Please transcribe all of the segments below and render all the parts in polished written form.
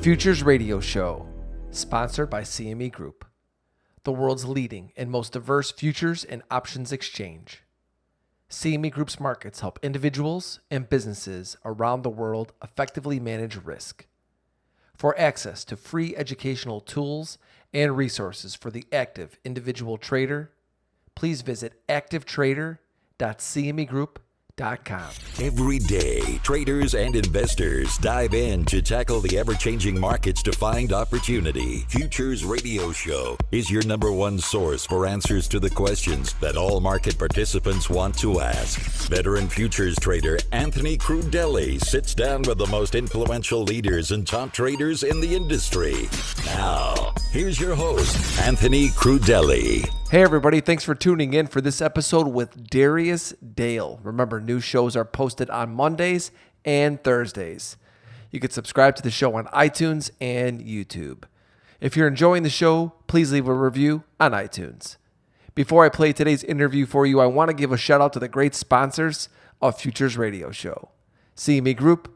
Futures Radio Show, sponsored by CME Group, the world's leading and most diverse futures and options exchange. CME Group's markets help individuals and businesses around the world effectively manage risk. For access to free educational tools and resources for the active individual trader, please visit activetrader.cmegroup.com. Every day, traders and investors dive in to tackle the ever-changing markets to find opportunity. Futures Radio Show is your number one source for answers to the questions that all market participants want to ask. Veteran futures trader Anthony Crudele sits down with the most influential leaders and top traders in the industry. Now, here's your host, Anthony Crudele. Hey everybody, thanks for tuning in for this episode with Darius Dale. Remember, new shows are posted on Mondays and Thursdays. You can subscribe to the show on iTunes and YouTube. If you're enjoying the show, please leave a review on iTunes. Before I play today's interview for you, I want to give a shout out to the great sponsors of Futures Radio Show: CME Group,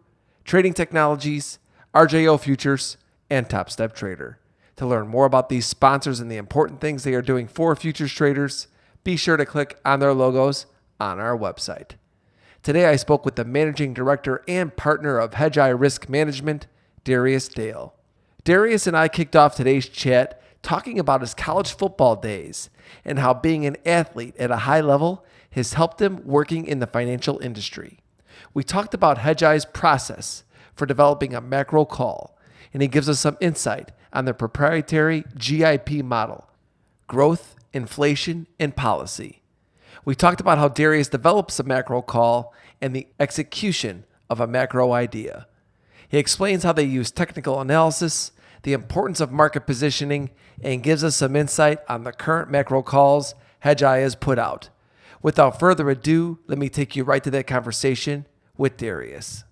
Trading Technologies, RJO Futures, and Top Step Trader. To learn more about these sponsors and the important things they are doing for futures traders, be sure to click on their logos on our website. Today I spoke with the managing director and partner of Hedgeye Risk Management, Darius Dale. Darius and I kicked off today's chat talking about his college football days and how being an athlete at a high level has helped him working in the financial industry. We talked about Hedgeye's process for developing a macro call, and he gives us some insight on their proprietary GIP model: growth, inflation, and policy. We talked about how Darius develops a macro call and the execution of a macro idea. He explains how they use technical analysis, the importance of market positioning, and gives us some insight on the current macro calls Hedgeye has put out. Without further ado, let me take you right to that conversation with Darius.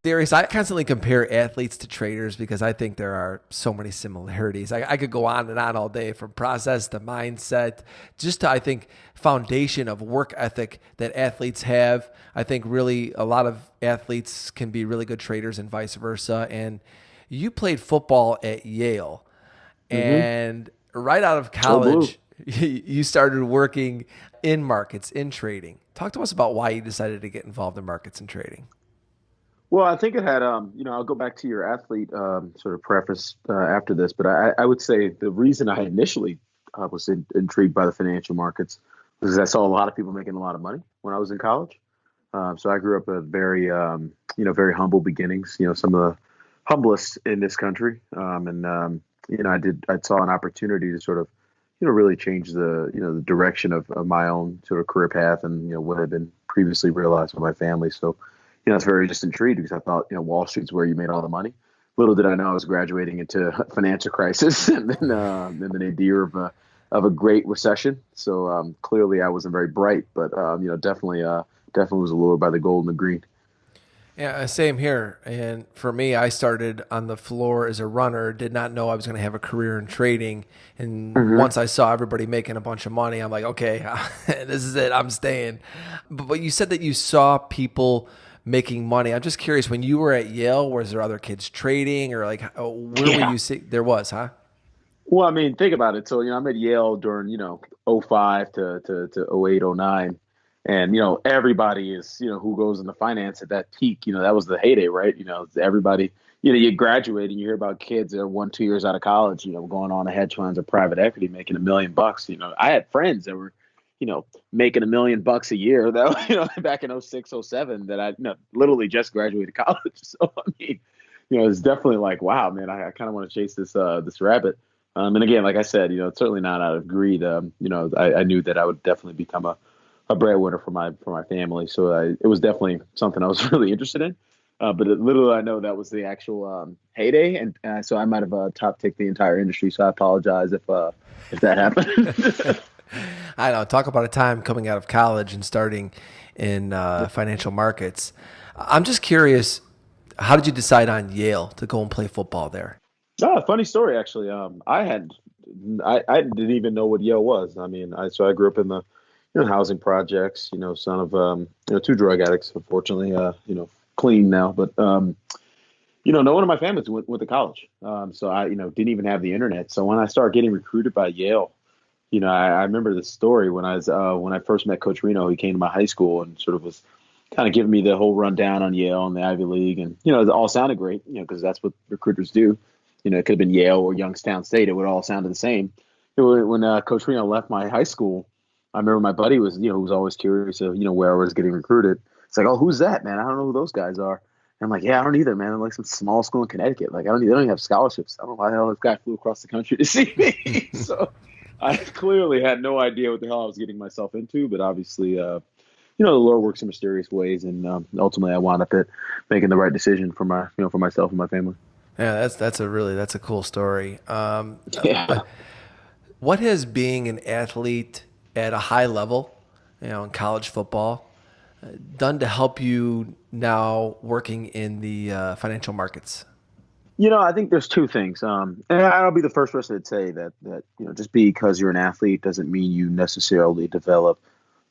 Darius, I constantly compare athletes to traders because I think there are so many similarities. I could go on and on all day, from process to mindset, just to, I think, foundation of work ethic that athletes have. I think really a lot of athletes can be really good traders and vice versa. And you played football at Yale, and right out of college, you started working in markets, in trading. Talk to us about why you decided to get involved in markets and trading. Well, I think it had, I'll go back to your athlete sort of preface after this, but I would say the reason I initially was intrigued by the financial markets was I saw a lot of people making a lot of money when I was in college. So I grew up at very humble beginnings, some of the humblest in this country. I saw an opportunity to sort of, really change the direction of my own sort of career path and, what had been previously realized by my family. So, it's very just intrigued because I thought, Wall Street's where you made all the money. Little did I know I was graduating into a financial crisis and then the nadir of a great recession. So clearly I wasn't very bright, but definitely was allured by the gold and the green. Yeah, same here. And for me, I started on the floor as a runner, did not know I was going to have a career in trading. And once I saw everybody making a bunch of money, I'm like, okay, this is it. I'm staying. But you said that you saw people making money. I'm just curious, when you were at Yale, was there other kids trading, or like where were you see? There was, huh? Well, I mean, think about it. So, I'm at Yale during, 05 to 08, 09. And, everybody is, who goes into finance at that peak, that was the heyday, right? Everybody, you graduate and you hear about kids that are 1-2 years out of college, going on to hedge funds or private equity, making $1 million. I had friends that were, making $1 million a year, though, back in 06, 07, that I literally just graduated college. So, I mean, it's definitely like, wow, man, I kind of want to chase this rabbit. And again, like I said, it's certainly not out of greed. I knew that I would definitely become a breadwinner for my family. So it was definitely something I was really interested in. But literally, I know that was the actual heyday. And so I might have top-ticked the entire industry. So I apologize if that happened. I know. Talk about a time coming out of college and starting in financial markets. I'm just curious, how did you decide on Yale to go and play football there? Oh, funny story, actually. I didn't even know what Yale was. I mean, I grew up in the housing projects. Son of 2 drug addicts, unfortunately. Clean now, but No one in my family went to college. So I, didn't even have the internet. So when I started getting recruited by Yale, I remember the story when I first met Coach Reno. He came to my high school and sort of was kind of giving me the whole rundown on Yale and the Ivy League, and it all sounded great, because that's what recruiters do. It could have been Yale or Youngstown State; it would all sound the same. When Coach Reno left my high school, I remember my buddy was, who was always curious of, where I was getting recruited. It's like, oh, who's that, man? I don't know who those guys are. And I'm like, yeah, I don't either, man. I'm like some small school in Connecticut. Like, they don't even have scholarships. I don't know why the hell this guy flew across the country to see me. So I clearly had no idea what the hell I was getting myself into, but obviously, the Lord works in mysterious ways, and ultimately, I wound up making the right decision for for myself and my family. Yeah, that's a cool story. Yeah. What has being an athlete at a high level, in college football, done to help you now working in the financial markets? I think there's two things. And I'll be the first person to say that just because you're an athlete doesn't mean you necessarily develop,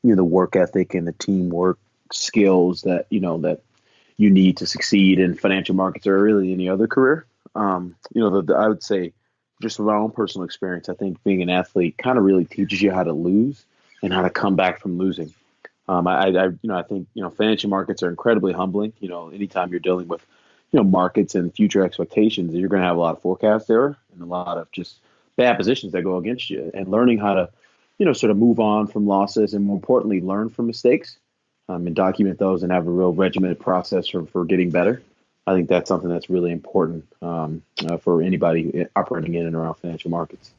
the work ethic and the teamwork skills that you need to succeed in financial markets or really any other career. I would say, just from my own personal experience, I think being an athlete kind of really teaches you how to lose and how to come back from losing. I think financial markets are incredibly humbling. Anytime you're dealing with markets and future expectations, you're going to have a lot of forecast error and a lot of just bad positions that go against you. And learning how to sort of move on from losses and, more importantly, learn from mistakes, and document those and have a real regimented process for getting better. I think that's something that's really important for anybody operating in and around financial markets.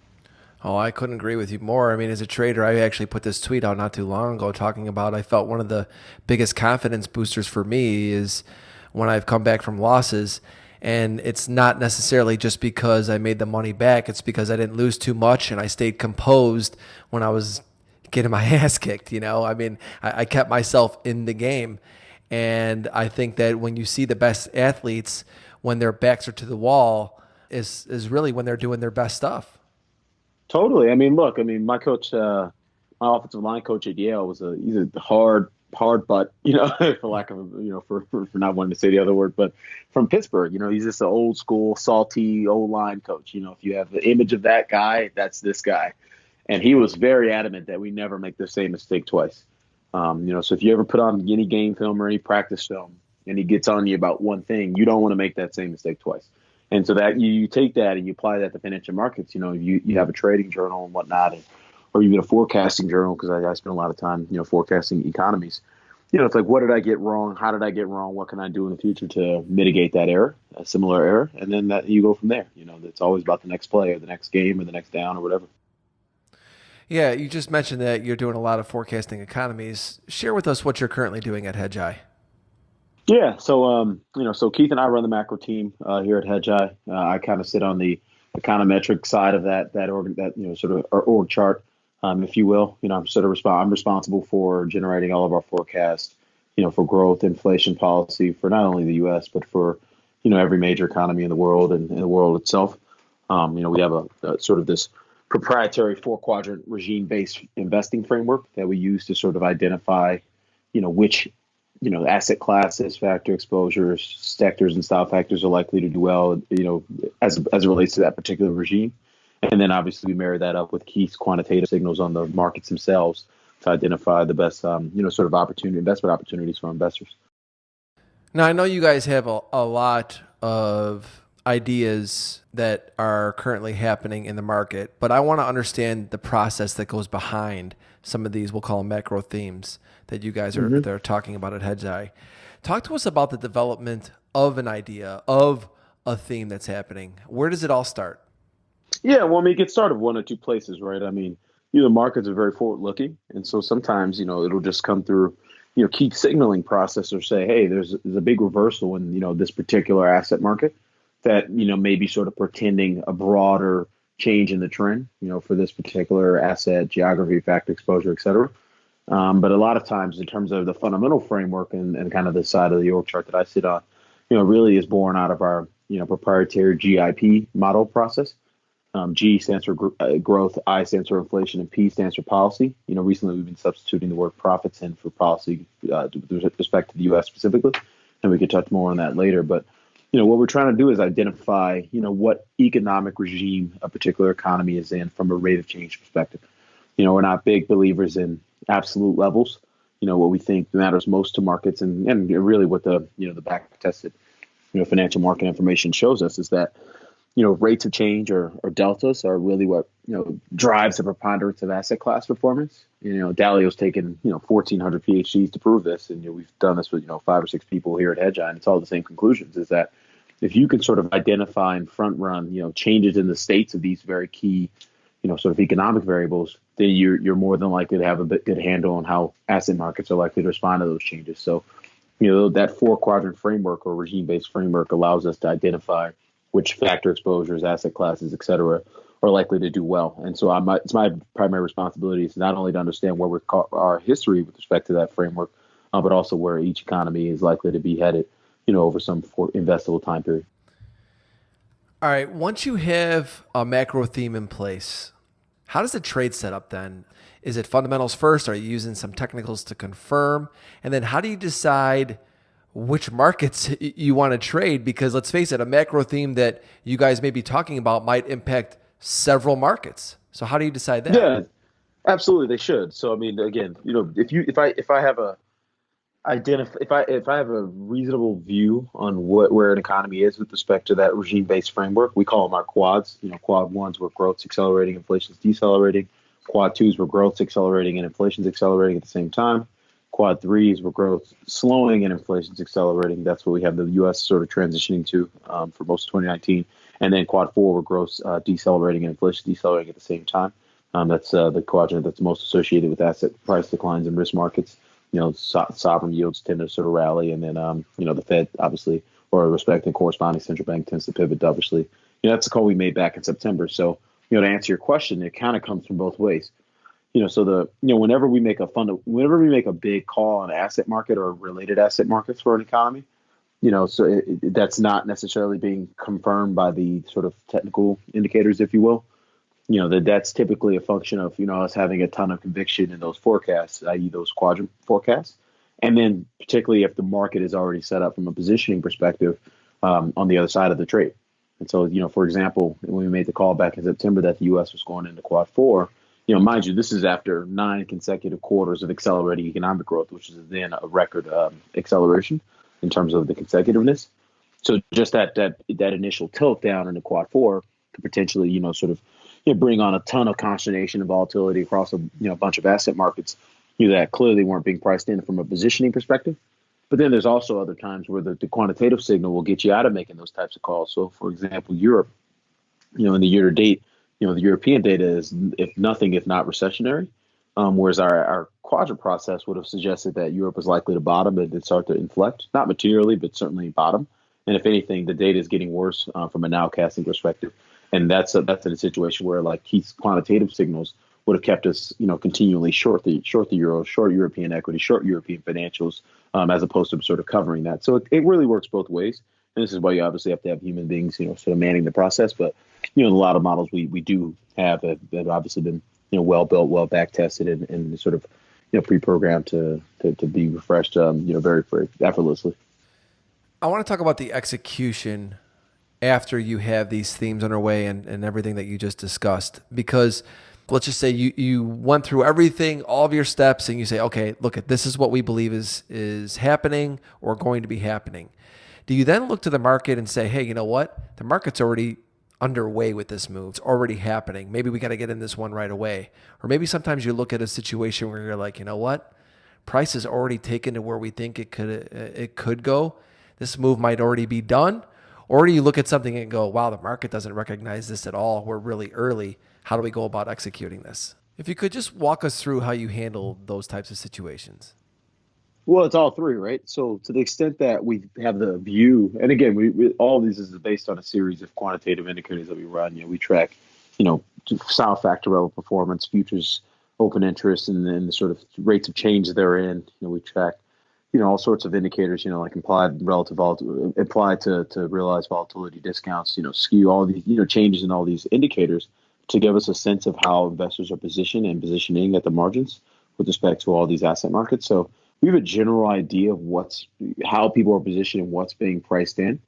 Oh, I couldn't agree with you more. I mean, as a trader, I actually put this tweet out not too long ago talking about I felt one of the biggest confidence boosters for me is when I've come back from losses. And it's not necessarily just because I made the money back. It's because I didn't lose too much and I stayed composed when I was getting my ass kicked. I mean, I kept myself in the game. And I think that when you see the best athletes, when their backs are to the wall, is really when they're doing their best stuff. Totally. I mean, look, my coach, my offensive line coach at Yale he's a hard butt, for lack of, for not wanting to say the other word, but from Pittsburgh, he's just an old school, salty, old line coach. If you have the image of that guy, that's this guy. And he was very adamant that we never make the same mistake twice. So if you ever put on any game film or any practice film and he gets on you about one thing, you don't want to make that same mistake twice. And so that you take that and you apply that to financial markets. You have a trading journal and whatnot, or even a forecasting journal, because I spend a lot of time, forecasting economies. It's like, what did I get wrong? How did I get wrong? What can I do in the future to mitigate that error, a similar error? And then that you go from there. It's always about the next play or the next game or the next down or whatever. Yeah, you just mentioned that you're doing a lot of forecasting economies. Share with us what you're currently doing at Hedgeye. Yeah, so Keith and I run the macro team here at Hedgeye. I kind of sit on the econometric side of that sort of our org chart, if you will. I'm responsible for generating all of our forecasts, for growth, inflation policy for not only the U.S. but for every major economy in the world and in the world itself. We have a sort of this proprietary 4-quadrant regime-based investing framework that we use to sort of identify, which asset classes, factor exposures, sectors, and style factors are likely to do well, as it relates to that particular regime. And then obviously we marry that up with Keith's quantitative signals on the markets themselves to identify the best, sort of investment opportunities for investors. Now, I know you guys have a lot of ideas that are currently happening in the market, but I want to understand the process that goes behind some of these, we'll call them macro themes that you guys are talking about at Hedgeye. Talk to us about the development of an idea, of a theme that's happening. Where does it all start? Yeah, well, it gets started one or two places, right? The markets are very forward-looking, and so sometimes, it'll just come through, key signaling process or say, hey, there's a big reversal in, this particular asset market that, may be sort of portending a broader change in the trend, for this particular asset, geography, factor exposure, et cetera. But a lot of times in terms of the fundamental framework and kind of the side of the org chart that I sit on, really is born out of our, proprietary GIP model process. G stands for growth, I stands for inflation, and P stands for policy. Recently we've been substituting the word profits in for policy with respect to the U.S. specifically, and we could touch more on that later. But what we're trying to do is identify, what economic regime a particular economy is in from a rate of change perspective. We're not big believers in absolute levels. What we think matters most to markets and really what the back tested, financial market information shows us is that, rates of change or deltas are really what, drives the preponderance of asset class performance. Dalio's taken, 1,400 PhDs to prove this. And, we've done this with, 5 or 6 people here at Hedgeye, and it's all the same conclusions, is that if you can sort of identify and front run, changes in the states of these very key, sort of economic variables, then you're more than likely to have a good handle on how asset markets are likely to respond to those changes. So, that 4-quadrant framework or regime-based framework allows us to identify which factor exposures, asset classes, et cetera, are likely to do well. And so it's my primary responsibility is not only to understand where our history with respect to that framework, but also where each economy is likely to be headed, over some investable time period. All right. Once you have a macro theme in place, how does the trade set up then? Is it fundamentals first? Are you using some technicals to confirm? And then how do you decide which markets you want to trade? Because let's face it, a macro theme that you guys may be talking about might impact several markets. So how do you decide that? Yeah, absolutely. They should. So, I mean, again, if I have a if I have a reasonable view on where an economy is with respect to that regime-based framework, we call them our quads. Quad ones where growth's accelerating, inflation's decelerating. Quad twos where growth's accelerating and inflation's accelerating at the same time. Quad threes where growth's slowing and inflation's accelerating. That's what we have the U.S. sort of transitioning to for most of 2019. And then quad four where growth's decelerating and inflation's decelerating at the same time. That's the quadrant that's most associated with asset price declines in risk markets. Sovereign yields tend to sort of rally, and then the Fed obviously, or respecting corresponding central bank, tends to pivot dovish. That's the call we made back in September. So to answer your question, it kind of comes from both ways. Whenever we make a big call on asset market or related asset markets for an economy, that's not necessarily being confirmed by the sort of technical indicators, if you will. That's typically a function of, us having a ton of conviction in those forecasts, i.e. those quadrant forecasts. And then particularly if the market is already set up from a positioning perspective on the other side of the trade. And so, for example, when we made the call back in September that the U.S. was going into quad four, mind you, this is after 9 consecutive quarters of accelerating economic growth, which is then a record acceleration in terms of the consecutiveness. So just that initial tilt down into quad four could potentially, bring on a ton of consternation and volatility across a bunch of asset markets that clearly weren't being priced in from a positioning perspective. But then there's also other times where the quantitative signal will get you out of making those types of calls. So, for example, Europe, in the year to date, the European data is, if not recessionary, whereas our quadrant process would have suggested that Europe was likely to bottom and then start to inflect, not materially, but certainly bottom. And if anything, the data is getting worse from a nowcasting perspective. And that's in a situation where Keith's quantitative signals would have kept us, continually short the euro, short European equity, short European financials, as opposed to sort of covering that. So it really works both ways. And this is why you obviously have to have human beings, sort of manning the process. But, a lot of models we do have obviously been, well built, well back tested, and sort of, pre-programmed to be refreshed, very, very effortlessly. I want to talk about the execution after you have these themes underway and everything that you just discussed, because let's just say you went through everything, all of your steps, and you say, okay, look, this is what we believe is happening or going to be happening. Do you then look to the market and say, hey, you know what? The market's already underway with this move. It's already happening. Maybe we got to get in this one right away. Or maybe sometimes you look at a situation where you're like, you know what? Price is already taken to where we think it could go. This move might already be done. Or do you look at something and go, wow, the market doesn't recognize this at all. We're really early. How do we go about executing this? If you could just walk us through how you handle those types of situations. Well, it's all three, right? So to the extent that we have the view, and again, we all of these is based on a series of quantitative indicators that we run. We track, style factor level performance, futures, open interest, and then the sort of rates of change therein. We track, all sorts of indicators, like implied relative applied to realized volatility discounts, skew, all these, changes in all these indicators to give us a sense of how investors are positioned and positioning at the margins with respect to all these asset markets. So we have a general idea of how people are positioned and what's being priced in.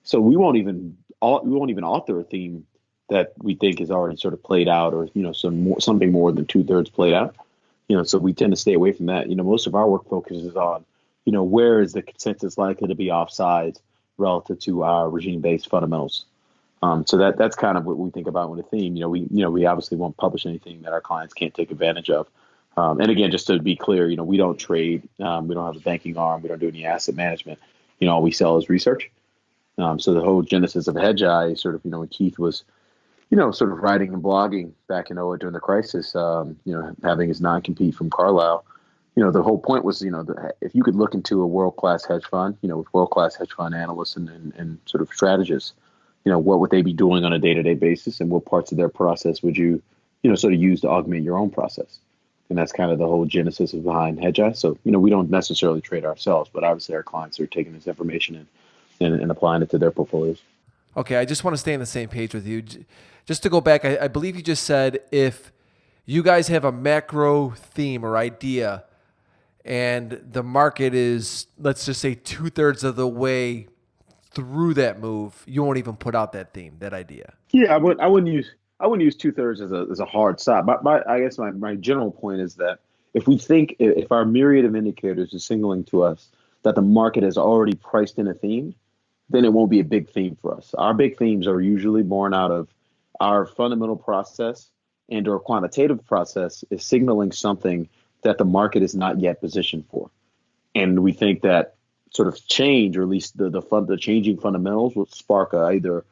So we won't even author a theme that we think is already sort of played out, or something more than 2/3 played out. So we tend to stay away from that. Most of our work focuses on, where is the consensus likely to be offsides relative to our regime-based fundamentals. So that's kind of what we think about with a theme. We obviously won't publish anything that our clients can't take advantage of. And again, just to be clear, we don't trade. We don't have a banking arm. We don't do any asset management. All we sell is research. So the whole genesis of Hedgeye, sort of, when Keith was, sort of writing and blogging back in '08 during the crisis, having his non-compete from Carlyle, the whole point was, if you could look into a world-class hedge fund, with world-class hedge fund analysts and sort of strategists, what would they be doing on a day-to-day basis, and what parts of their process would you, sort of use to augment your own process? And that's kind of the whole genesis behind Hedgeye. So, we don't necessarily trade ourselves, but obviously our clients are taking this information and applying it to their portfolios. Okay, I just want to stay on the same page with you. Just to go back, I believe you just said if you guys have a macro theme or idea and the market is, let's just say, 2/3 of the way through that move, you won't even put out that theme, that idea. Yeah, I wouldn't use 2/3 as a hard stop. I guess my general point is that if our myriad of indicators is signaling to us that the market has already priced in a theme, then it won't be a big theme for us. Our big themes are usually born out of our fundamental process and or quantitative process is signaling something that the market is not yet positioned for. And we think that sort of change, or at least the changing fundamentals, will spark either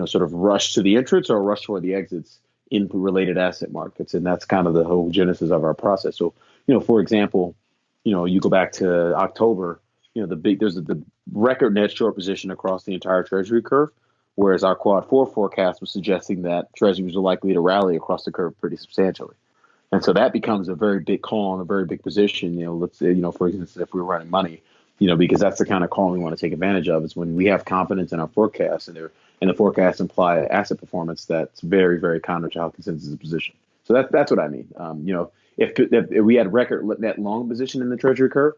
sort of rush to the entrance or a rush toward the exits in related asset markets. And that's kind of the whole genesis of our process. So, for example, you go back to October, there's the record net short position across the entire Treasury curve, whereas our quad 4 forecast was suggesting that Treasuries are likely to rally across the curve pretty substantially. And so that becomes a very big call and a very big position. Let's say, for instance, if we're running money, because that's the kind of call we want to take advantage of, is when we have confidence in our forecasts and the forecasts imply asset performance that's very, very counter to how consensus is positioned. So that's what I mean. If we had record net long position in the Treasury curve,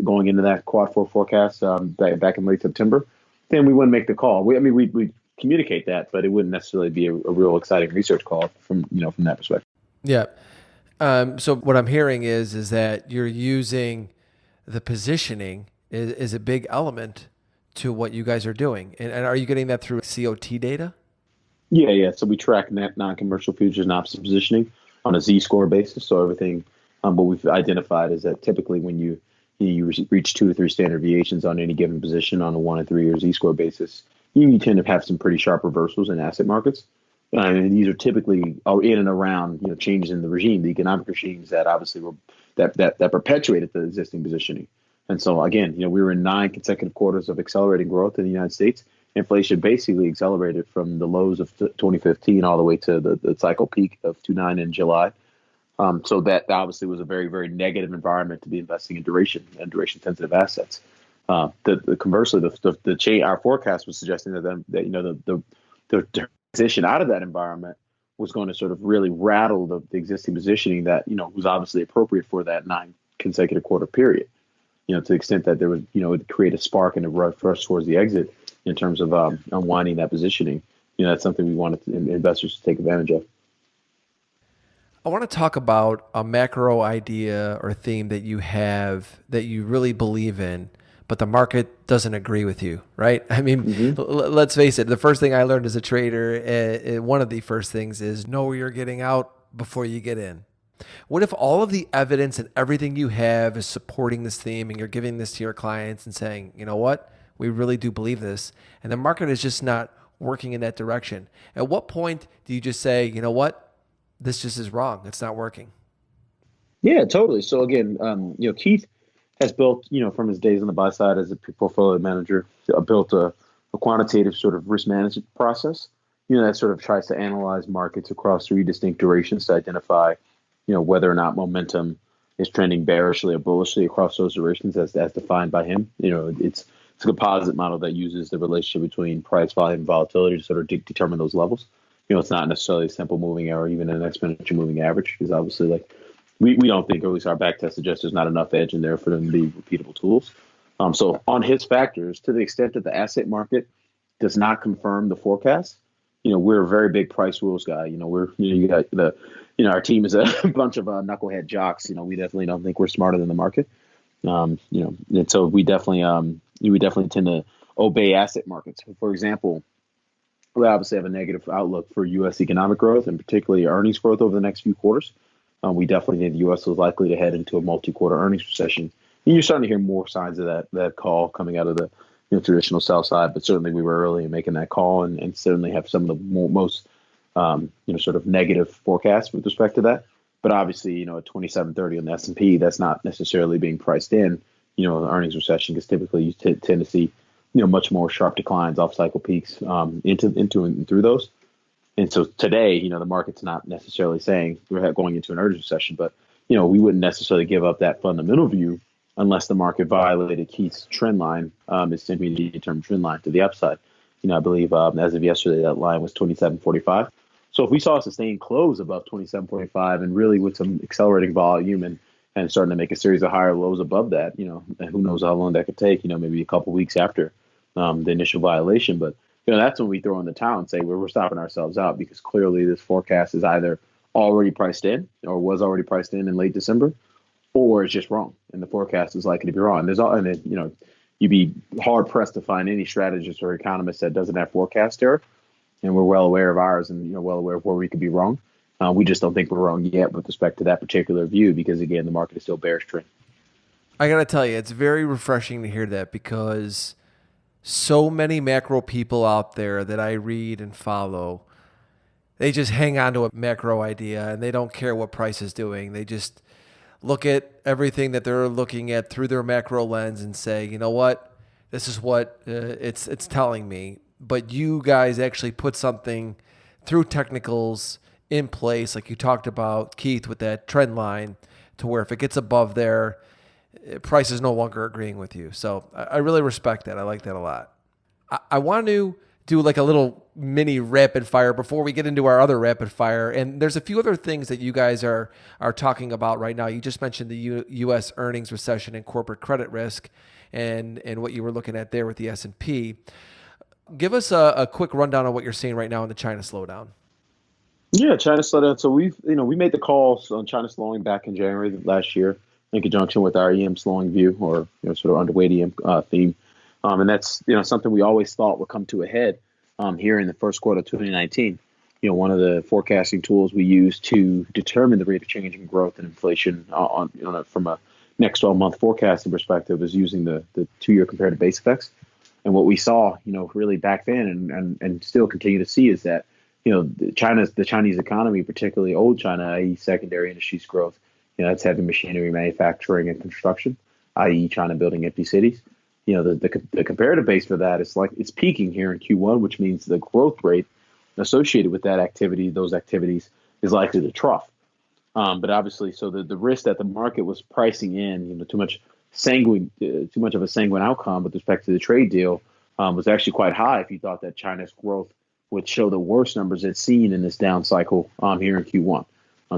going into that quad 4 forecast back in late September, then we wouldn't make the call. We communicate that, but it wouldn't necessarily be a real exciting research call from that perspective. Yeah. So what I'm hearing is that you're using the positioning is a big element to what you guys are doing. And are you getting that through COT data? Yeah. So we track net non-commercial futures and options positioning on a Z-score basis. So everything, what we've identified is that typically when you reach 2 or 3 standard deviations on any given position on a 1 and 3 year Z-score basis, you tend to have some pretty sharp reversals in asset markets. And these are typically in and around changes in the regime, the economic regimes that obviously were that perpetuated the existing positioning. And so again, we were in 9 consecutive quarters of accelerating growth in the United States. Inflation basically accelerated from the lows of 2015 all the way to the cycle peak of 2009 in July. So that obviously was a very, very negative environment to be investing in duration and duration sensitive assets. Conversely, our forecast was suggesting that the transition out of that environment was going to sort of really rattle the existing positioning that was obviously appropriate for that 9 consecutive quarter period. To the extent that there was it would create a spark and a rush towards the exit in terms of unwinding that positioning. That's something we wanted investors to take advantage of. I want to talk about a macro idea or theme that you have that you really believe in, but the market doesn't agree with you, right? I mean, let's face it. The first thing I learned as a trader, one of the first things is know where you're getting out before you get in. What if all of the evidence and everything you have is supporting this theme and you're giving this to your clients and saying, you know what, we really do believe this, and the market is just not working in that direction? At what point do you just say, you know what, this just is wrong, it's not working? Yeah, totally. So again, Keith has built, from his days on the buy side as a portfolio manager, built a quantitative sort of risk management process, that sort of tries to analyze markets across 3 distinct durations to identify, whether or not momentum is trending bearishly or bullishly across those durations as defined by him. It's a composite model that uses the relationship between price, volume, and volatility to sort of determine those levels. It's not necessarily a simple moving average, even an exponential moving average, because obviously, we don't think, or at least our back test suggests, there's not enough edge in there for them to be repeatable tools. So on his factors, to the extent that the asset market does not confirm the forecast, we're a very big price rules guy. You got our team is a bunch of knucklehead jocks. We definitely don't think we're smarter than the market. And so we definitely tend to obey asset markets. For example, we obviously have a negative outlook for U.S. economic growth and particularly earnings growth over the next few quarters. We definitely think the U.S. is likely to head into a multi-quarter earnings recession. And you're starting to hear more signs of that call coming out of the traditional sell side, but certainly we were early in making that call and certainly have some of the most sort of negative forecasts with respect to that. But obviously, at 2730 on the S&P, that's not necessarily being priced in, the earnings recession, because typically you tend to see, much more sharp declines off cycle peaks into and through those. And so today, the market's not necessarily saying we're going into an earnings recession, but, we wouldn't necessarily give up that fundamental view unless the market violated Keith's trend line, its intermediate-term trend line to the upside. I believe as of yesterday, that line was 27.45. So if we saw a sustained close above 27.45 and really with some accelerating volume and starting to make a series of higher lows above that, and who knows how long that could take, maybe a couple weeks after the initial violation. But, that's when we throw in the towel and say we're stopping ourselves out, because clearly this forecast is either already priced in or was already priced in late December, or it's just wrong. And the forecast is likely to be wrong. You'd be hard pressed to find any strategist or economist that doesn't have forecast error. And we're well aware of ours and well aware of where we could be wrong. We just don't think we're wrong yet with respect to that particular view, because again, the market is still bearish trend. I got to tell you, it's very refreshing to hear that, because so many macro people out there that I read and follow, they just hang on to a macro idea and they don't care what price is doing. They just look at everything that they're looking at through their macro lens and say, you know what, this is what it's telling me. But you guys actually put something through technicals in place, like you talked about, Keith, with that trend line, to where if it gets above there, price is no longer agreeing with you. So I really respect that. I like that a lot. I want to do like a little mini rapid fire before we get into our other rapid fire. And there's a few other things that you guys are talking about right now. You just mentioned the U.S. earnings recession and corporate credit risk and what you were looking at there with the S&P. Give us a quick rundown on what you're seeing right now in the China slowdown. Yeah, China slowdown. So we made the calls on China slowing back in January last year in conjunction with our EM slowing view, or sort of underweight EM theme, and that's something we always thought would come to a head here in the first quarter of 2019. One of the forecasting tools we use to determine the rate of change in growth and inflation from a next 12-month forecasting perspective is using the 2-year comparative base effects. And what we saw, really back then and still continue to see is that, the Chinese economy, particularly old China, i.e. secondary industries growth, that's heavy machinery, manufacturing, and construction, i.e. China building empty cities. The comparative base for that is it's peaking here in Q1, which means the growth rate associated with those activities is likely to trough. But obviously, so the risk that the market was pricing in, too much of a sanguine outcome with respect to the trade deal was actually quite high if you thought that China's growth would show the worst numbers it's seen in this down cycle here in Q1.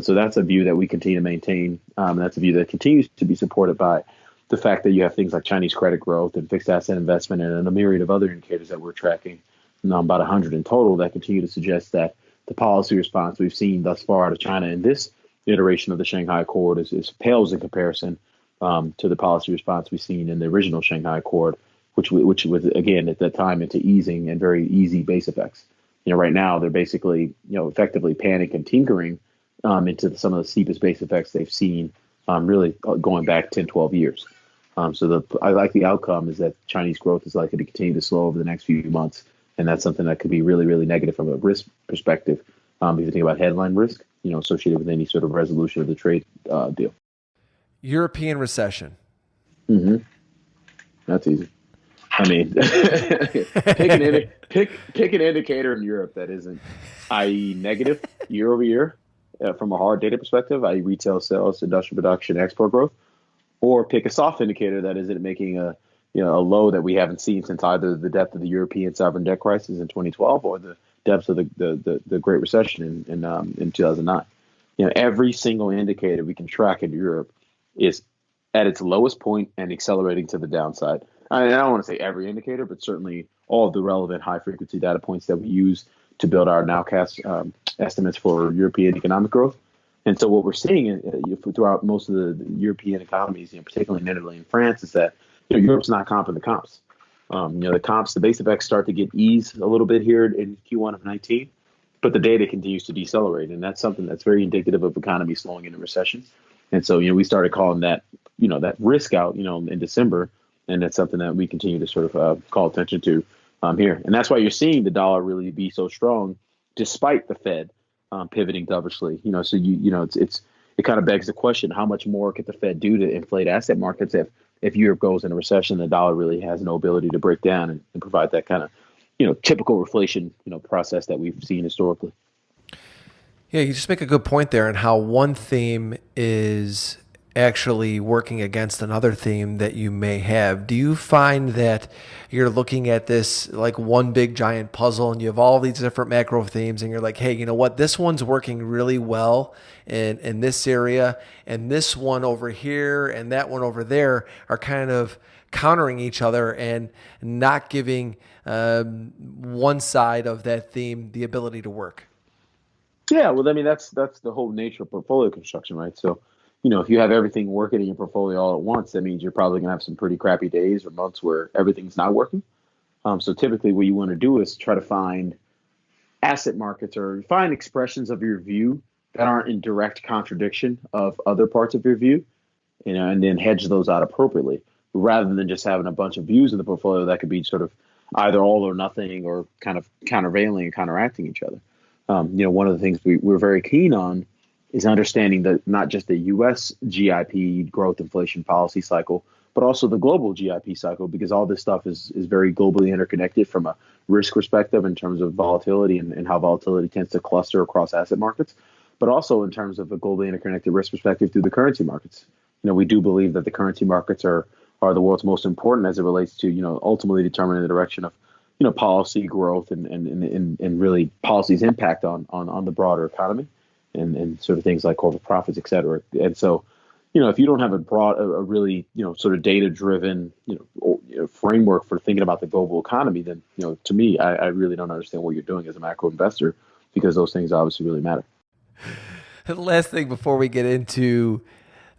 So that's a view that we continue to maintain. That's a view that continues to be supported by the fact that you have things like Chinese credit growth and fixed asset investment and a myriad of other indicators that we're tracking, about 100 in total, that continue to suggest that the policy response we've seen thus far out of China in this iteration of the Shanghai Accord is pales in comparison to the policy response we've seen in the original Shanghai Accord, which was, again, at that time into easing and very easy base effects. Right now they're basically, effectively panic and tinkering into some of the steepest base effects they've seen, really going back 10, 12 years. So I like the outcome is that Chinese growth is likely to continue to slow over the next few months. And that's something that could be really, really negative from a risk perspective. If you think about headline risk, associated with any sort of resolution of the trade deal. European recession. Mm-hmm. That's easy. I mean, pick an indicator in Europe that isn't, i.e. negative year over year from a hard data perspective, i.e. retail sales, industrial production, export growth, or pick a soft indicator that isn't making a low that we haven't seen since either the depth of the European sovereign debt crisis in 2012 or the depths of the Great Recession in 2009. Every single indicator we can track in Europe is at its lowest point and accelerating to the downside. I don't want to say every indicator, but certainly all of the relevant high frequency data points that we use to build our nowcast estimates for European economic growth. And so what we're seeing throughout most of the European economies, particularly in Italy and France, is that Europe's not comping the comps. The comps, the base effects start to get eased a little bit here in Q1 of 19, but the data continues to decelerate, and that's something that's very indicative of economy slowing into recession. And so we started calling that that risk out in December, and that's something that we continue to sort of call attention to here. And that's why you're seeing the dollar really be so strong, despite the Fed pivoting dovishly. So it kind of begs the question: how much more could the Fed do to inflate asset markets if Europe goes into recession? The dollar really has no ability to break down and provide that kind of typical reflation process that we've seen historically. Yeah, you just make a good point there, and how one theme is actually working against another theme that you may have. Do you find that you're looking at this like one big giant puzzle and you have all these different macro themes and you're like, hey, you know what? This one's working really well in this area, and this one over here and that one over there are kind of countering each other and not giving one side of that theme the ability to work? Yeah, well, I mean, that's the whole nature of portfolio construction, right? So, if you have everything working in your portfolio all at once, that means you're probably going to have some pretty crappy days or months where everything's not working. So typically what you want to do is try to find asset markets or find expressions of your view that aren't in direct contradiction of other parts of your view, and then hedge those out appropriately, rather than just having a bunch of views in the portfolio that could be sort of either all or nothing or kind of countervailing and counteracting each other. One of the things we're very keen on is understanding that not just the U.S. GIP growth inflation policy cycle, but also the global GIP cycle, because all this stuff is very globally interconnected from a risk perspective in terms of volatility and how volatility tends to cluster across asset markets, but also in terms of a globally interconnected risk perspective through the currency markets. We do believe that the currency markets are the world's most important as it relates to, ultimately determining the direction of, policy growth and really policy's impact on the broader economy and sort of things like corporate profits, et cetera. And so, if you don't have a really, sort of data-driven, framework for thinking about the global economy, then, to me, I really don't understand what you're doing as a macro investor, because those things obviously really matter. The last thing before we get into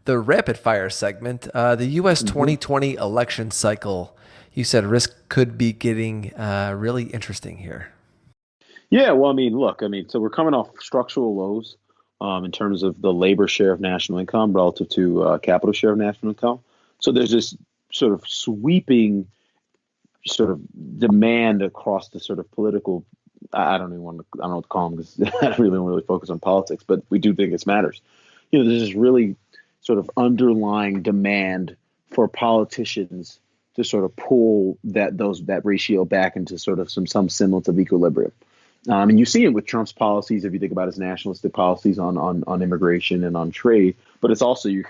the rapid fire segment, the U.S. 2020 election cycle, you said risk could be getting really interesting here. Yeah, well, so we're coming off structural lows in terms of the labor share of national income relative to capital share of national income. So there's this sort of sweeping sort of demand across the sort of political, I don't know what to call them, because I really don't really focus on politics, but we do think this matters. There's this really sort of underlying demand for politicians to sort of pull that ratio back into sort of some semblance of equilibrium. And you see it with Trump's policies, if you think about his nationalistic policies on immigration and on trade, but it's also you're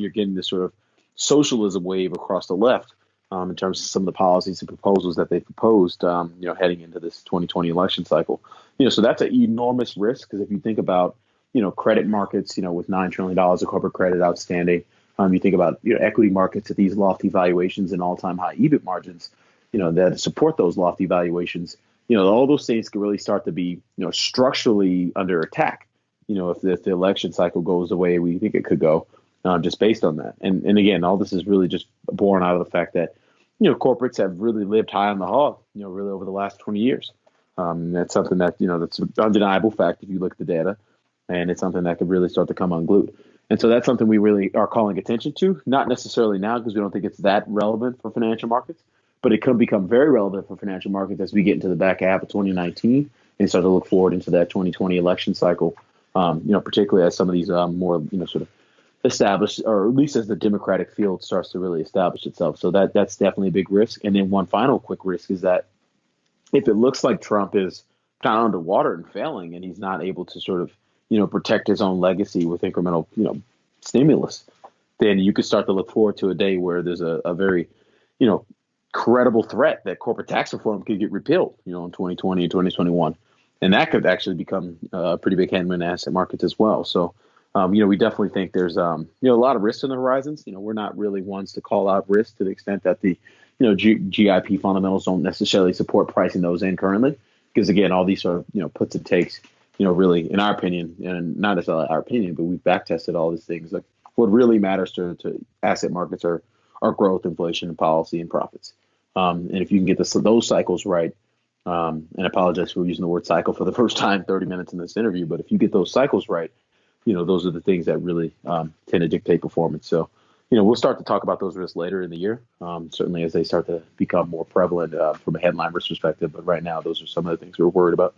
getting this sort of socialism wave across the left in terms of some of the policies and proposals that they proposed, heading into this 2020 election cycle. So that's an enormous risk, because if you think about, credit markets, with $9 trillion of corporate credit outstanding, you think about, equity markets at these lofty valuations and all-time high EBIT margins, that support those lofty valuations. All those things could really start to be, structurally under attack, if the election cycle goes the way we think it could go, just based on that. And again, all this is really just born out of the fact that, corporates have really lived high on the hog, really over the last 20 years. That's something that, that's an undeniable fact if you look at the data, and it's something that could really start to come unglued. And so that's something we really are calling attention to, not necessarily now because we don't think it's that relevant for financial markets, but it could become very relevant for financial markets as we get into the back half of 2019 and start to look forward into that 2020 election cycle, particularly as some of these more, sort of established, or at least as the Democratic field starts to really establish itself. So that's definitely a big risk. And then one final quick risk is that if it looks like Trump is kind of underwater and failing, and he's not able to sort of, protect his own legacy with incremental, stimulus, then you could start to look forward to a day where there's a very, credible threat that corporate tax reform could get repealed, in 2020 and 2021. And that could actually become a pretty big headwind in asset markets as well. So, we definitely think there's, a lot of risks on the horizons. We're not really ones to call out risk to the extent that the, GIP fundamentals don't necessarily support pricing those in currently, because again, all these sort of puts and takes, really, in our opinion, and not necessarily our opinion, but we've back tested all these things. Like what really matters to asset markets are growth, inflation, and policy and profits. And if you can get those cycles right, and I apologize for using the word cycle for the first time 30 minutes in this interview, but if you get those cycles right, those are the things that really tend to dictate performance. So, we'll start to talk about those risks later in the year, certainly as they start to become more prevalent from a headline risk perspective. But right now, those are some of the things we're worried about.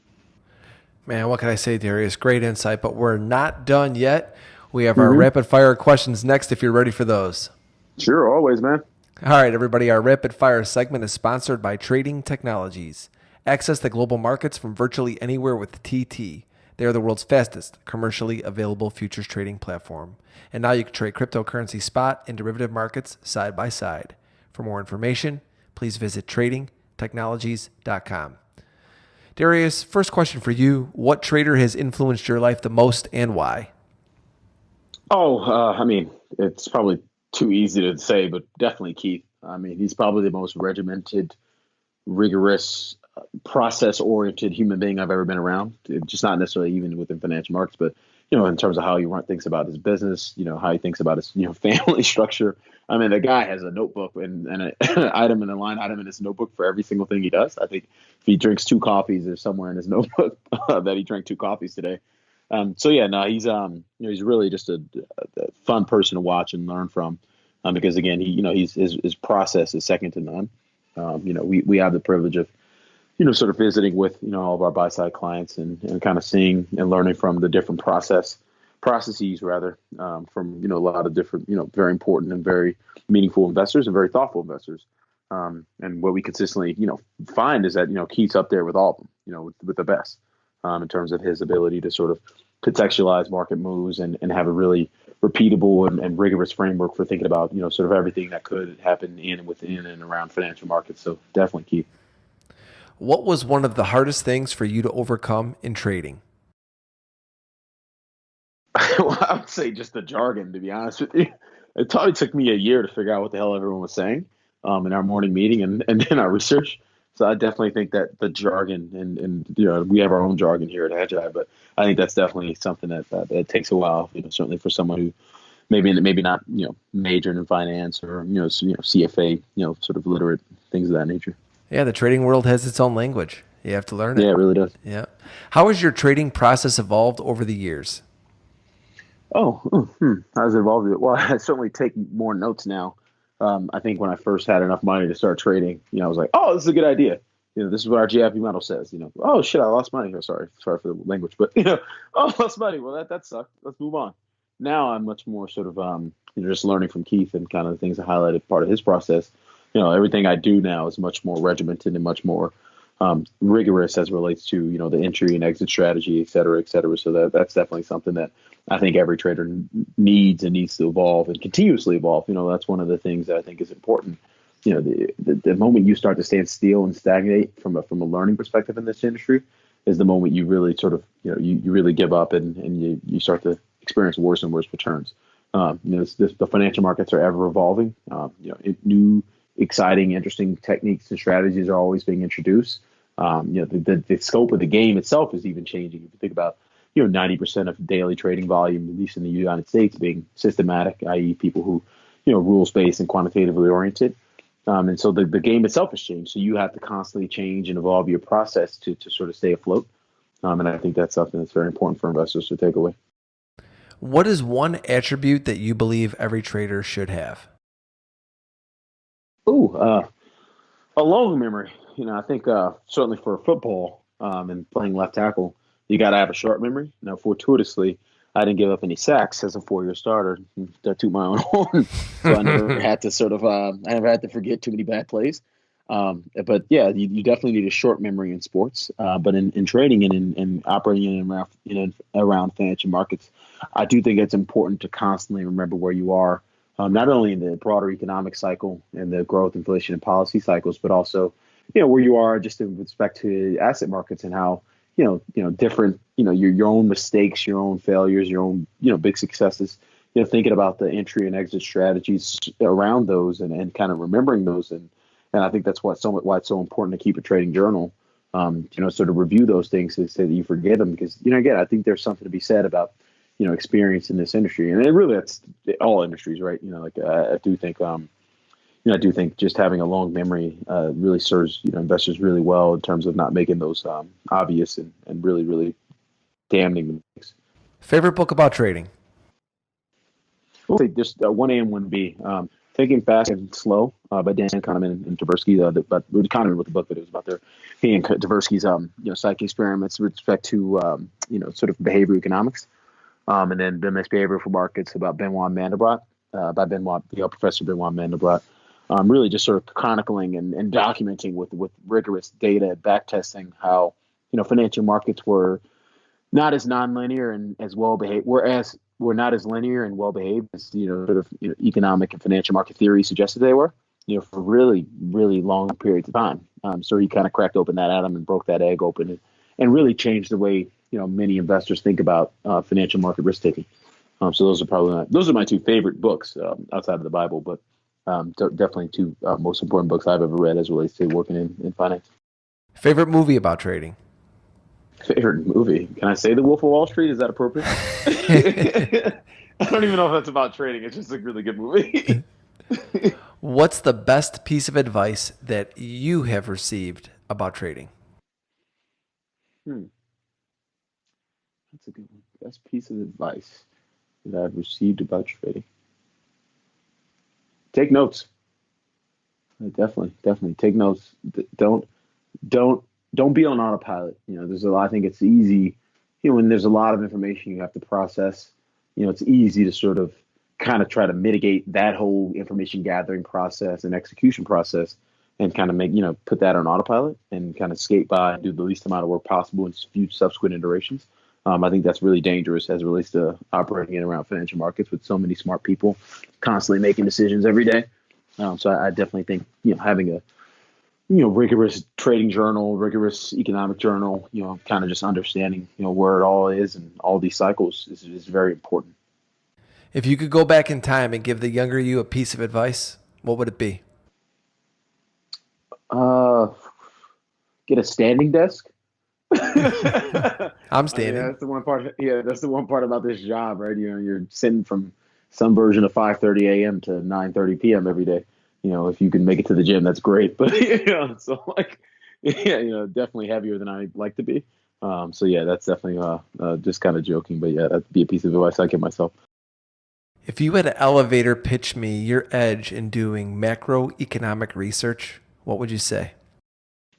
Man, what can I say, Darius? Great insight, but we're not done yet. We have our rapid fire questions next if you're ready for those. Sure, always, man. All right, everybody, our rapid fire segment is sponsored by Trading Technologies. Access the global markets from virtually anywhere with TT. They are the world's fastest commercially available futures trading platform. And now you can trade cryptocurrency spot and derivative markets side by side. For more information, please visit tradingtechnologies.com. Darius, first question for you. What trader has influenced your life the most and why? I mean, it's probably too easy to say, but definitely Keith. I mean, he's probably the most regimented, rigorous, process-oriented human being I've ever been around. Just not necessarily even within financial markets, but in terms of how he thinks about his business, how he thinks about his family structure. I mean, the guy has a notebook and an item and a line item in his notebook for every single thing he does. I think if he drinks 2 coffees, there's somewhere in his notebook that he drank 2 coffees today. He's really just a fun person to watch and learn from, because again, his process is second to none. We have the privilege of sort of visiting with all of our buy side clients and kind of seeing and learning from the different processes rather, from a lot of different very important and very meaningful investors and very thoughtful investors. And what we consistently find is that Keith's up there with all of them, with the best. In terms of his ability to sort of contextualize market moves and have a really repeatable and rigorous framework for thinking about, sort of everything that could happen in and within and around financial markets. So definitely Keith. What was one of the hardest things for you to overcome in trading? Well, I would say just the jargon, to be honest with you. It probably took me a year to figure out what the hell everyone was saying in our morning meeting and in our research. So I definitely think that the jargon and we have our own jargon here at Hedgeye, but I think that's definitely something that takes a while. Certainly for someone who maybe not majored in finance or CFA sort of literate, things of that nature. Yeah, the trading world has its own language. You have to learn it. Yeah, it really does. Yeah. How has your trading process evolved over the years? How has it evolved? Well, I certainly take more notes now. I think when I first had enough money to start trading, I was like, oh, this is a good idea. This is what our GIP model says. Oh shit, I lost money. Oh, sorry for the language, but oh, I lost money. Well, that sucked. Let's move on. Now I'm much more sort of just learning from Keith and kind of the things I highlighted part of his process. Everything I do now is much more regimented and much more rigorous as it relates to the entry and exit strategy, et cetera, et cetera. So that's definitely something that I think every trader needs to evolve and continuously evolve. That's one of the things that I think is important. The moment you start to stand still and stagnate from a learning perspective in this industry is the moment you really sort of you really give up and you start to experience worse and worse returns. The financial markets are ever evolving. New, exciting, interesting techniques and strategies are always being introduced. The scope of the game itself is even changing. If you think about 90% of daily trading volume, at least in the United States, being systematic, i.e., people who rules-based and quantitatively oriented. And so the game itself has changed. So you have to constantly change and evolve your process to sort of stay afloat. And I think that's something that's very important for investors to take away. What is one attribute that you believe every trader should have? A long memory. I think certainly for football and playing left tackle, you got to have a short memory. Now, fortuitously, I didn't give up any sacks as a 4-year starter. To toot my own horn, so I never had to forget too many bad plays. But yeah, you definitely need a short memory in sports. But in trading and in operating in around financial markets, I do think it's important to constantly remember where you are, not only in the broader economic cycle and the growth, inflation, and policy cycles, but also where you are just in respect to asset markets and how different, your own mistakes, your own failures, your own, big successes, thinking about the entry and exit strategies around those and kind of remembering those and And I think that's why it's so important to keep a trading journal. Sort of review those things so that you forget them, because again, I think there's something to be said about experience in this industry, and that's all industries, right? I do think I do think just having a long memory really serves investors really well in terms of not making those obvious and really really damning mistakes. Favorite book about trading? I'll say just 1A and 1B. Thinking Fast and Slow by Dan Kahneman and Tversky. But Kahneman wrote the book, but it was about he and Tversky's psych experiments with respect to sort of behavior economics, and then the mixed behavior for markets about Benoit Mandelbrot, by Professor Benoit Mandelbrot. Really just sort of chronicling and documenting with rigorous data and back testing how financial markets were not as nonlinear and as well behaved, whereas were not as linear and well behaved as economic and financial market theory suggested they were, for really really long periods of time. So he kind of cracked open that atom and broke that egg open and really changed the way many investors think about financial market risk taking. So those are my two favorite books outside of the Bible, but definitely two most important books I've ever read as relates to working in finance. Favorite movie about trading? Favorite movie? Can I say The Wolf of Wall Street? Is that appropriate? I don't even know if that's about trading. It's just a really good movie. What's the best piece of advice that you have received about trading? That's a good one. Best piece of advice that I've received about trading. Take notes. Definitely take notes. Don't be on autopilot. I think it's easy, when there's a lot of information you have to process, it's easy to sort of kind of try to mitigate that whole information gathering process and execution process and kind of make, put that on autopilot and kind of skate by and do the least amount of work possible in few subsequent iterations. I think that's really dangerous as it relates to operating in and around financial markets with so many smart people constantly making decisions every day. So I definitely think, having a rigorous trading journal, rigorous economic journal, kind of just understanding, where it all is and all these cycles is very important. If you could go back in time and give the younger you a piece of advice, what would it be? Get a standing desk. I'm standing. That's the one part. Yeah, that's the one part about this job, right? You're sitting from some version of 5:30 a.m. to 9:30 p.m. every day. If you can make it to the gym, that's great. But so definitely heavier than I'd like to be. So yeah, that's definitely just kind of joking, but yeah, that'd be a piece of advice I give myself. If you had an elevator pitch me your edge in doing macroeconomic research, what would you say?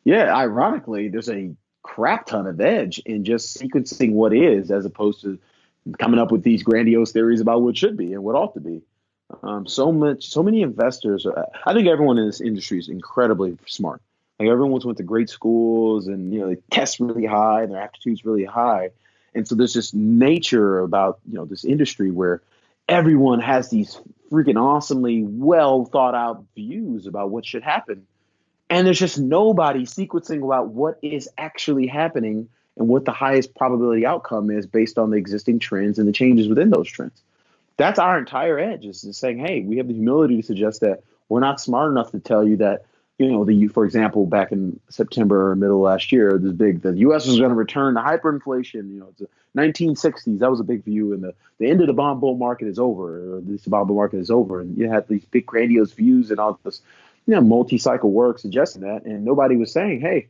Yeah, ironically, there's a crap ton of edge in just sequencing what is, as opposed to coming up with these grandiose theories about what should be and what ought to be. So many investors. I think everyone in this industry is incredibly smart. Like everyone's went to great schools, and they test really high, and their aptitude's really high. And so there's this nature about this industry where everyone has these freaking awesomely well thought out views about what should happen, and there's just nobody sequencing about what is actually happening and what the highest probability outcome is based on the existing trends and the changes within those trends. That's our entire edge, is just saying, hey, we have the humility to suggest that we're not smart enough to tell you that, for example, back in September or middle of last year, the U.S. was going to return to hyperinflation. It's the 1960s. That was a big view, and the end of the bond bull market is over, or at least the bond bull market is over. And you had these big grandiose views and all this, multi-cycle work suggesting that, and nobody was saying, hey,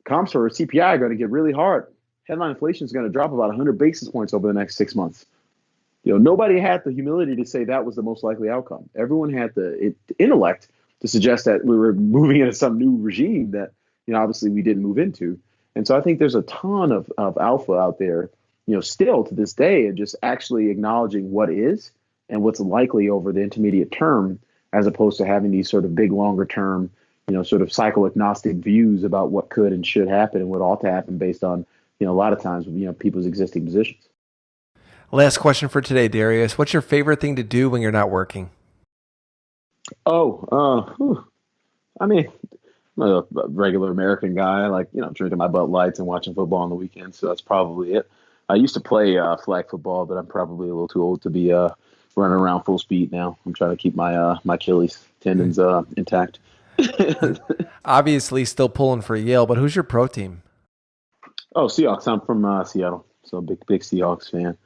comps or CPI are going to get really hard. Headline inflation is going to drop about 100 basis points over the next 6 months. Nobody had the humility to say that was the most likely outcome. Everyone had the intellect to suggest that we were moving into some new regime that, obviously we didn't move into. And so I think there's a ton of alpha out there, still to this day, and just actually acknowledging what is and what's likely over the intermediate term, as opposed to having these sort of big longer term, sort of cycle agnostic views about what could and should happen and what ought to happen based on, a lot of times, people's existing positions. Last question for today, Darius. What's your favorite thing to do when you're not working? I mean, I'm a regular American guy. I like, drinking my Bud Lights and watching football on the weekends. So that's probably it. I used to play flag football, but I'm probably a little too old to be running around full speed now. I'm trying to keep my my Achilles tendons intact. Obviously still pulling for Yale, but who's your pro team? Oh, Seahawks. I'm from Seattle, so big Seahawks fan.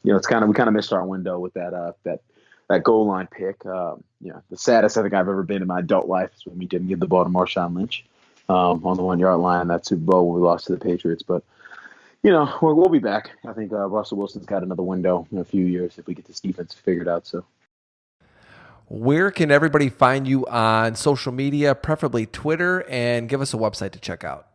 It's we kind of missed our window with that goal line pick. The saddest I think I've ever been in my adult life is when we didn't give the ball to Marshawn Lynch on the 1 yard line in that Super Bowl when we lost to the Patriots. But we'll be back. I think Russell Wilson's got another window in a few years if we get this defense figured out. So, where can everybody find you on social media, preferably Twitter, and give us a website to check out?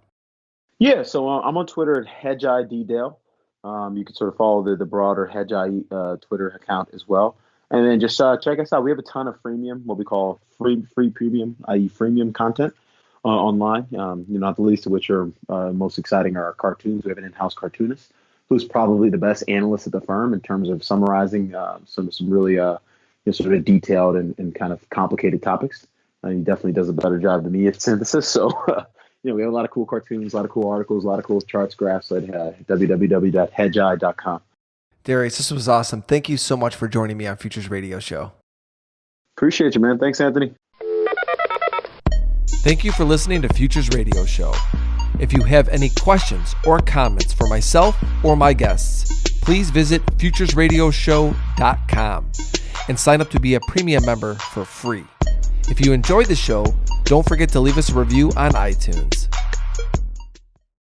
Yeah, so I'm on Twitter at Hedgeye Dale. You can sort of follow the broader Hedgeye Twitter account as well. And then just check us out. We have a ton of freemium, what we call free premium, i.e. freemium content online, not the least of which are most exciting are our cartoons. We have an in-house cartoonist who's probably the best analyst at the firm in terms of summarizing some really sort of detailed and kind of complicated topics. He definitely does a better job than me at synthesis. So, we have a lot of cool cartoons, a lot of cool articles, a lot of cool charts, graphs at www.hedgeye.com. Darius, this was awesome. Thank you so much for joining me on Futures Radio Show. Appreciate you, man. Thanks, Anthony. Thank you for listening to Futures Radio Show. If you have any questions or comments for myself or my guests, please visit futuresradioshow.com and sign up to be a premium member for free. If you enjoyed the show, don't forget to leave us a review on iTunes.